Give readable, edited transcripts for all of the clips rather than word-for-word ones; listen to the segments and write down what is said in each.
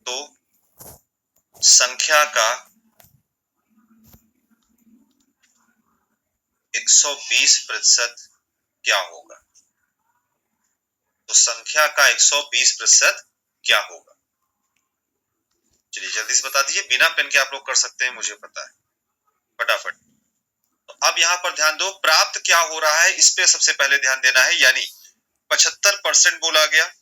तो संख्या का 120% क्या होगा? तो संख्या का 120% क्या होगा? चलिए जल्दी से बता दीजिए, बिना पेन के आप लोग कर सकते हैं, मुझे पता है, फटाफट। तो अब यहाँ पर ध्यान दो, प्राप्त क्या हो रहा है इस पे सबसे पहले ध्यान देना है, यानी 75% बोला गया,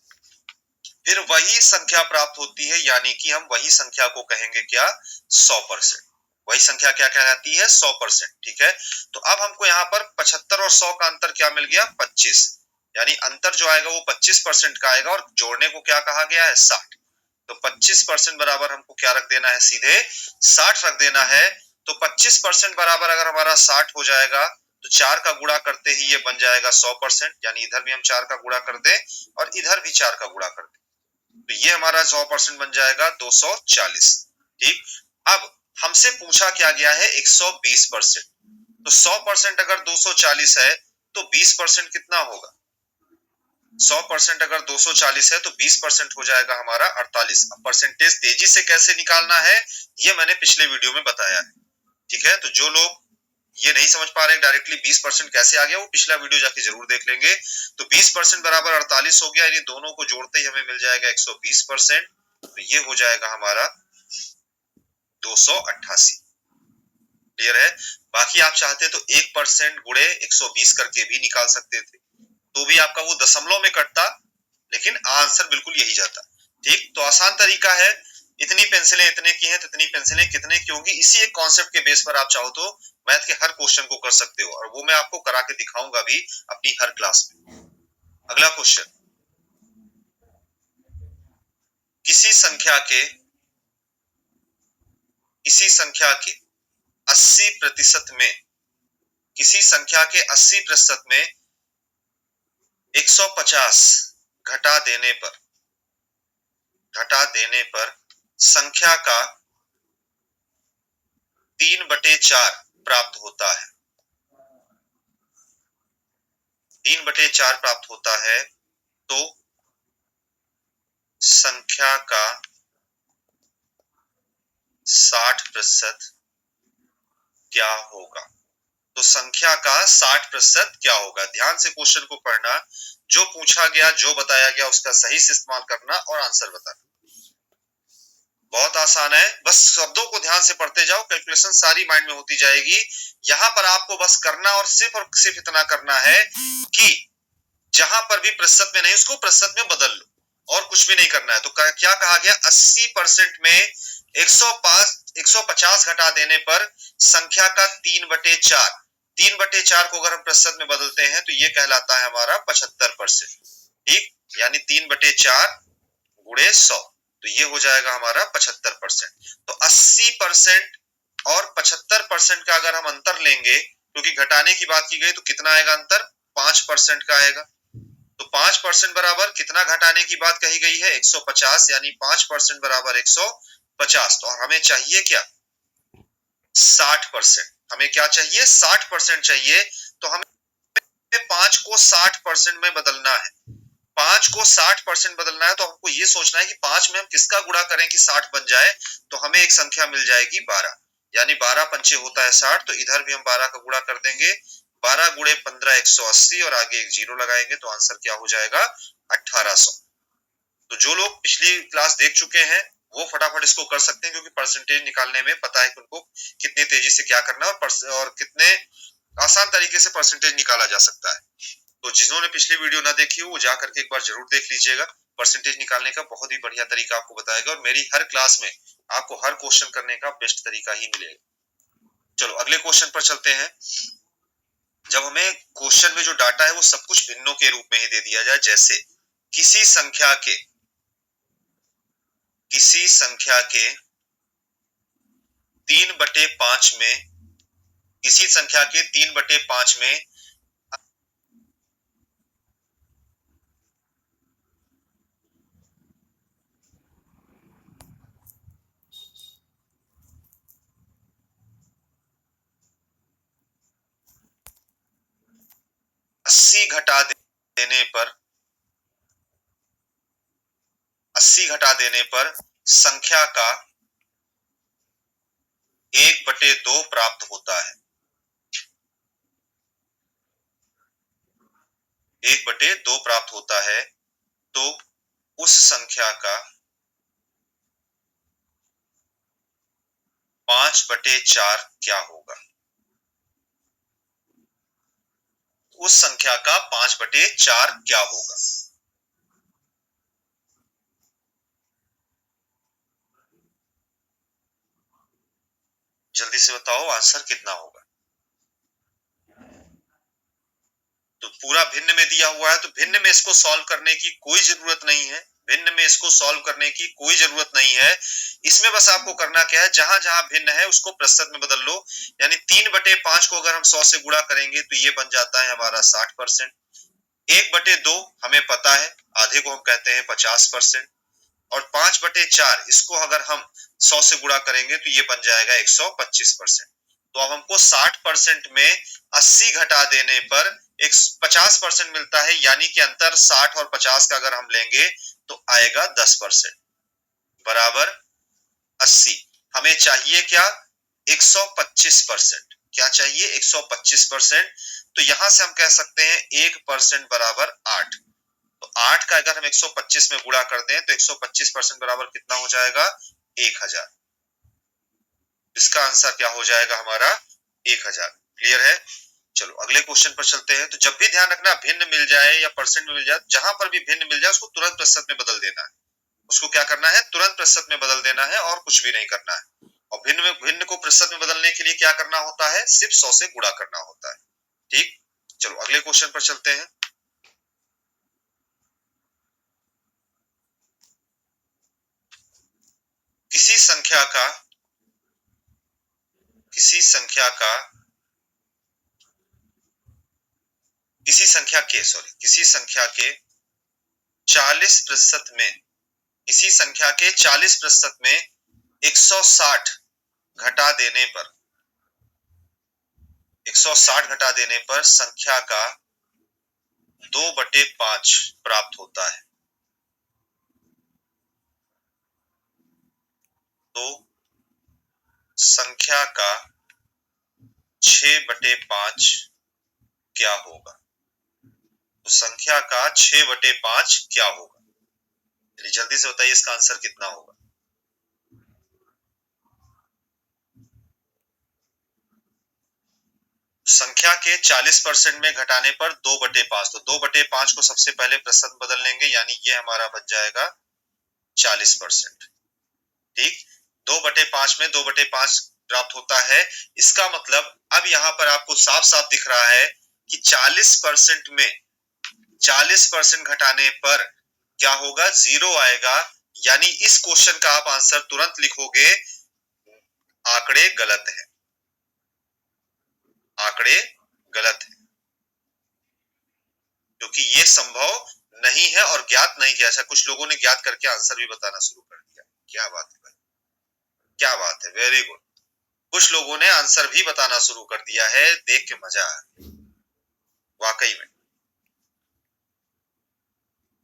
फिर वही संख्या प्राप्त होती है, यानी कि हम वही संख्या को कहेंगे क्या? 100%। वही संख्या क्या कहलाती है? 100%। ठीक है, तो अब हमको यहाँ पर 75 और 100 का अंतर क्या मिल गया? 25, यानी अंतर जो आएगा वो 25% का आएगा, और जोड़ने को क्या कहा गया है? 60। तो 25% बराबर हमको क्या रख देना है? सीधे 60 रख देना है। तो 25% बराबर अगर हमारा 60 हो जाएगा, तो 4 का गुणा करते ही ये बन जाएगा 100%, यानी इधर भी हम 4 का गुणा कर दें और इधर भी 4 का गुणा कर दें, तो ये हमारा 100% बन जाएगा 240। ठीक, अब हमसे पूछा क्या गया है? 120%। तो 100% अगर 240 है तो 20% कितना होगा? 100% अगर 240 है तो 20% हो जाएगा हमारा 48। अब परसेंटेज तेजी से कैसे निकालना है ये मैंने पिछले वीडियो में बताया है। ठीक है, तो जो लोग ये नहीं समझ पा रहे डायरेक्टली 20% कैसे आ गया, वो पिछला वीडियो जाके जरूर देख लेंगे। तो 20% बराबर 48 हो गया, यानी दोनों को जोड़ते ही हमें मिल जाएगा 120%। तो ये हो जाएगा हमारा 288। क्लियर है? बाकी आप चाहते तो 1% गुणे 120 करके भी निकाल सकते थे, तो भी आपका वो दशमलव में कटता, लेकिन आंसर बिल्कुल यही जाता। ठीक, तो आसान तरीका है, इतनी पेंसिलें इतने की हैं तो इतनी पेंसिलें कितने की होंगी, इसी एक कॉन्सेप्ट के बेस पर आप चाहो तो मैथ के हर क्वेश्चन को कर सकते हो, और वो मैं आपको करा के दिखाऊंगा भी अपनी हर क्लास में। अगला क्वेश्चन, किसी संख्या के 80% में, किसी संख्या के 80% में 150 घटा देने पर संख्या का 3/4 प्राप्त होता है। 3/4 प्राप्त होता है, तो संख्या का 60% क्या होगा? तो संख्या का 60% क्या होगा? ध्यान से क्वेश्चन को पढ़ना, जो पूछा गया, जो बताया गया, उसका सही से इस्तेमाल करना और आंसर बताना। बहुत आसान है, बस शब्दों को ध्यान से पढ़ते जाओ, कैलकुलेशन सारी माइंड में होती जाएगी। यहां पर आपको बस करना और सिर्फ इतना करना है कि जहां पर भी प्रतिशत में नहीं, उसको प्रतिशत में बदल लो, और कुछ भी नहीं करना है। तो क्या कहा गया? 80% में 150 घटा देने पर संख्या का 3/4, 3/4 को अगर हम प्रतिशत में बदलते हैं तो ये कहलाता है हमारा 75%। ठीक, यानी 3/4 गुणे 100, तो ये हो जाएगा हमारा 75%। तो 80% और 75% का अगर हम अंतर लेंगे, क्योंकि घटाने की बात की गई, तो कितना आएगा अंतर? 5% का आएगा। तो 5% बराबर कितना घटाने की बात कही गई है? 150, यानी 5% बराबर 150। तो हमें चाहिए क्या? 60%। हमें क्या चाहिए? 60% चाहिए। तो हमें 5 को 60% में बदलना है। 5 को 60% बदलना है, तो हमको ये सोचना है कि 5 में हम किसका गुणा करें कि 60 बन जाए। तो हमें एक संख्या मिल जाएगी 12, यानी 12 पंचे होता है 60, तो इधर भी हम 12 का गुणा कर देंगे। 12 गुणे 15 180, और आगे एक जीरो लगाएंगे, तो आंसर क्या हो जाएगा? 1800। तो जो लोग पिछली क्लास देख चुके हैं वो फटाफट इसको कर सकते हैं, क्योंकि परसेंटेज निकालने में पता है कि उनको कितनी तेजी से क्या करना है, और कितने आसान तरीके से परसेंटेज निकाला जा सकता है। तो जिन्होंने पिछली वीडियो ना देखी हो वो जा करके एक बार जरूर देख लीजिएगा। परसेंटेज निकालने का बहुत ही बढ़िया तरीका आपको बताएगा, और मेरी हर क्लास में आपको हर क्वेश्चन करने का बेस्ट तरीका ही मिलेगा। चलो अगले क्वेश्चन पर चलते हैं। जब हमें क्वेश्चन में जो डाटा है वो सब कुछ भिन्नों के रूप में ही दे दिया जाए, जैसे किसी संख्या के 3/5 में, किसी संख्या के 3/5 में 80 घटा देने पर 80 घटा देने पर संख्या का 1/2 प्राप्त होता है, 1/2 प्राप्त होता है, तो उस संख्या का 5/4 क्या होगा? उस संख्या का 5/4 क्या होगा? जल्दी से बताओ आंसर कितना होगा। तो पूरा भिन्न में दिया हुआ है, तो भिन्न में इसको सॉल्व करने की कोई जरूरत नहीं है, भिन्न में इसको सॉल्व करने की कोई जरूरत नहीं है। इसमें बस आपको करना क्या है, जहां जहां भिन्न है उसको प्रतिशत में बदल लो। यानी 3/5 को अगर हम 100 से गुणा करेंगे तो ये बन जाता है हमारा 60%। 1/2 हमें पता है, आधे को हम कहते हैं 50%। और 5/4 इसको अगर हम 100 से गुणा करेंगे तो ये बन जाएगा 125%। तो अब हमको 60% में 80 घटा देने पर एक 50% मिलता है, यानी कि अंतर 60 और 50 का अगर हम लेंगे तो आएगा 10%, बराबर 80। हमें चाहिए क्या? 125%। क्या चाहिए? 125%। तो यहां से हम कह सकते हैं 1% बराबर 8। तो 8 का अगर हम 125 में गुणा कर दें तो 125% बराबर कितना हो जाएगा? 1000। इसका आंसर क्या हो जाएगा हमारा? 1000। क्लियर है? चलो अगले क्वेश्चन पर चलते हैं। तो जब भी ध्यान रखना, भिन्न मिल जाए या परसेंट में मिल जाए, जहां पर भी भिन्न मिल जाए उसको तुरंत प्रतिशत में बदल देना है। उसको क्या करना है? तुरंत प्रतिशत में बदल देना है और कुछ भी नहीं करना है। और भिन्न को प्रतिशत में बदलने के लिए क्या करना होता है? सिर्फ 100 से गुणा करना होता है। ठीक, चलो अगले क्वेश्चन पर चलते हैं। किसी संख्या का किसी संख्या के 40% में किसी संख्या के 40% में 160 घटा देने पर 160 घटा देने पर संख्या का 2/5 प्राप्त होता है। तो संख्या का 6/5 क्या होगा? तो संख्या का 6/5 क्या होगा? जल्दी से बताइए इसका आंसर कितना होगा? संख्या के 40% में घटाने पर 2/5, तो 2/5 को सबसे पहले प्रतिशत बदल लेंगे, यानी ये हमारा बच जाएगा 40%। ठीक, 2/5 में 2/5 प्राप्त होता है। इसका मतलब अब यहां पर आपको साफ साफ दिख रहा है कि 40% में 40% घटाने पर क्या होगा? 0 आएगा। यानी इस क्वेश्चन का आप आंसर तुरंत लिखोगे, आंकड़े गलत है, आंकड़े गलत है, क्योंकि ये संभव नहीं है और ज्ञात नहीं किया। अच्छा, कुछ लोगों ने ज्ञात करके आंसर भी बताना शुरू कर दिया। क्या बात है भाई, क्या बात है, वेरी गुड। कुछ लोगों ने आंसर भी बताना शुरू कर दिया है, देख के मजा आ रहा। वाकई में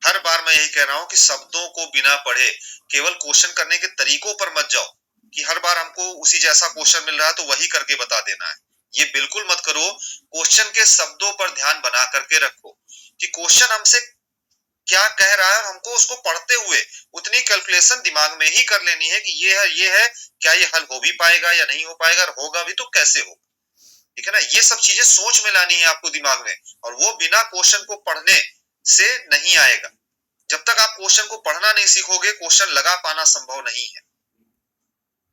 हर बार मैं यही कह रहा हूं कि शब्दों को बिना पढ़े केवल क्वेश्चन करने के तरीकों पर मत जाओ कि हर बार हमको उसी जैसा क्वेश्चन मिल रहा है तो वही करके बता देना है। ये बिल्कुल मत करो। क्वेश्चन के शब्दों पर ध्यान बना करके रखो कि क्वेश्चन हमसे क्या कह रहा है, हमको उसको पढ़ते हुए उतनी कैलकुलेशन दिमाग में ही कर लेनी है कि ये है, क्या ये हल हो भी पाएगा या नहीं हो पाएगा, और होगा भी तो कैसे हो। ठीक है ना? ये सब चीजें सोच में लानी है आपको दिमाग में, और वो बिना क्वेश्चन को पढ़ने से नहीं आएगा। जब तक आप क्वेश्चन को पढ़ना नहीं सीखोगे, क्वेश्चन लगा पाना संभव नहीं है।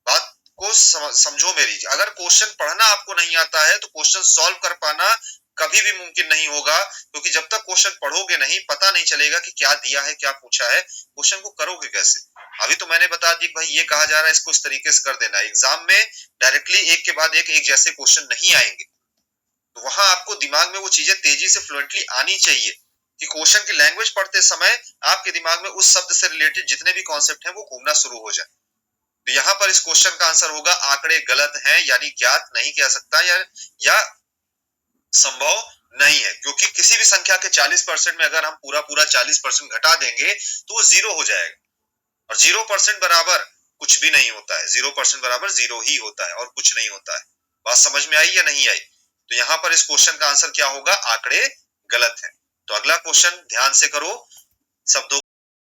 बात को समझो मेरी। अगर क्वेश्चन पढ़ना आपको नहीं आता है तो क्वेश्चन सॉल्व कर पाना कभी भी मुमकिन नहीं होगा, क्योंकि जब तक क्वेश्चन पढ़ोगे नहीं, पता नहीं चलेगा कि क्या दिया है, क्या पूछा है, क्वेश्चन को करोगे कैसे। अभी तो मैंने बता दिया कि भाई ये कहा जा रहा है, इसको इस तरीके से कर देना। एग्जाम में डायरेक्टली एक के बाद एक जैसे क्वेश्चन नहीं आएंगे, तो वहां आपको दिमाग में वो चीजें तेजी से फ्लुएंटली आनी चाहिए कि क्वेश्चन की लैंग्वेज पढ़ते समय आपके दिमाग में उस शब्द से रिलेटेड जितने भी कॉन्सेप्ट हैं वो घूमना शुरू हो जाए। तो यहां पर इस क्वेश्चन का आंसर होगा आंकड़े गलत हैं, यानी ज्ञात नहीं कह सकता या संभव नहीं है, क्योंकि किसी भी संख्या के 40% में अगर हम पूरा 40% घटा देंगे तो वो 0 हो जाएगा। और 0% बराबर कुछ भी नहीं होता है, 0% बराबर 0 ही होता है और कुछ नहीं होता है। बात समझ में आई या नहीं आई? तो यहां पर इस क्वेश्चन का आंसर क्या होगा? आंकड़े गलत है। तो अगला क्वेश्चन ध्यान से करो, शब्दों